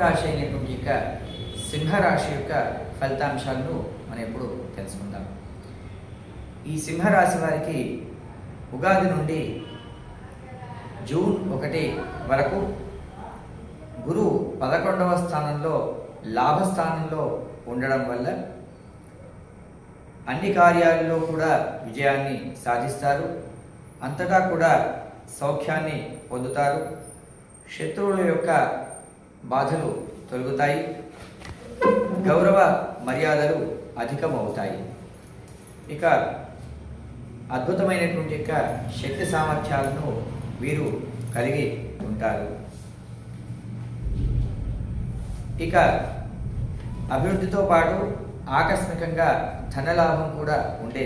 రాశి అయినటువంటి యొక్క సింహరాశి యొక్క ఫలితాంశాలను మనం ఇప్పుడు తెలుసుకుందాం. ఈ సింహరాశి వారికి ఉగాది నుండి జూన్ 1 వరకు గురువు 11వ స్థానంలో లాభస్థానంలో ఉండడం వల్ల అన్ని కార్యాలలో కూడా విజయాన్ని సాధిస్తారు. అంతటా కూడా సౌఖ్యాన్ని పొందుతారు. శత్రువుల యొక్క బాధలు తొలగుతాయి. గౌరవ మర్యాదలు అధికమవుతాయి. ఇక అద్భుతమైనటువంటి యొక్క శక్తి సామర్థ్యాలను వీరు కలిగి ఉంటారు. ఇక అభివృద్ధితో పాటు ఆకస్మికంగా ధనలాభం కూడా ఉండే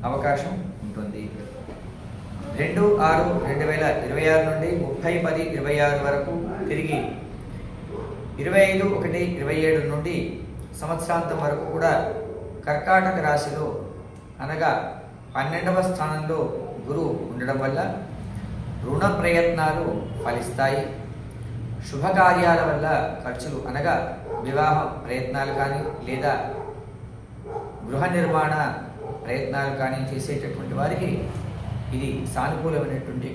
అవకాశం ఉంటుంది. 2/6/2026 నుండి 30/10/26 వరకు తిరిగి 25/1/27 నుండి సంవత్సరాంతం వరకు కూడా కర్కాటక రాశిలో అనగా 12వ స్థానంలో గురువు ఉండడం వల్ల రుణ ప్రయత్నాలు ఫలిస్తాయి. శుభకార్యాల వల్ల ఖర్చులు అనగా వివాహ ప్రయత్నాలు కానీ లేదా గృహ నిర్మాణ ప్రయత్నాలు కానీ చేసేటటువంటి వారికి ఇది సానుకూలమైనటువంటి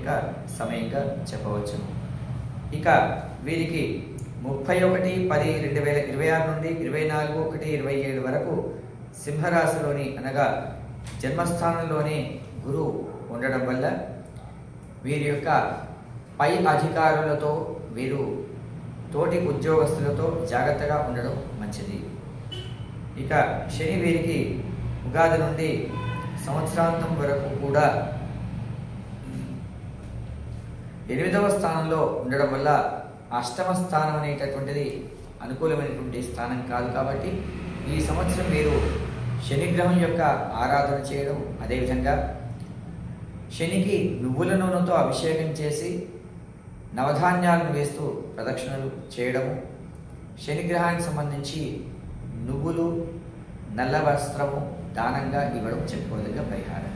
సమయంగా చెప్పవచ్చు. ఇక వీరికి 31/10/2026 నుండి 24/1/27 వరకు సింహరాశిలోని అనగా జన్మస్థానంలోని గురువు ఉండడం వల్ల వీరి యొక్క పై అధికారులతో వీరు తోటి ఉద్యోగస్తులతో జాగ్రత్తగా ఉండడం మంచిది. ఇక శని వీరికి ఉగాది నుండి సంవత్సరాంతం వరకు కూడా 8వ స్థానంలో ఉండడం వల్ల 8వ స్థానం అనేటటువంటిది అనుకూలమైనటువంటి స్థానం కాదు. కాబట్టి ఈ సంవత్సరం మీరు శనిగ్రహం యొక్క ఆరాధన చేయడం, అదేవిధంగా శనికి నువ్వుల నూనెతో అభిషేకం చేసి నవధాన్యాలను వేస్తూ ప్రదక్షిణలు చేయడము, శనిగ్రహానికి సంబంధించి నువ్వులు, నల్ల వస్త్రము దానంగా ఇవ్వడం చెప్పుకోదగ్గ పరిహారం.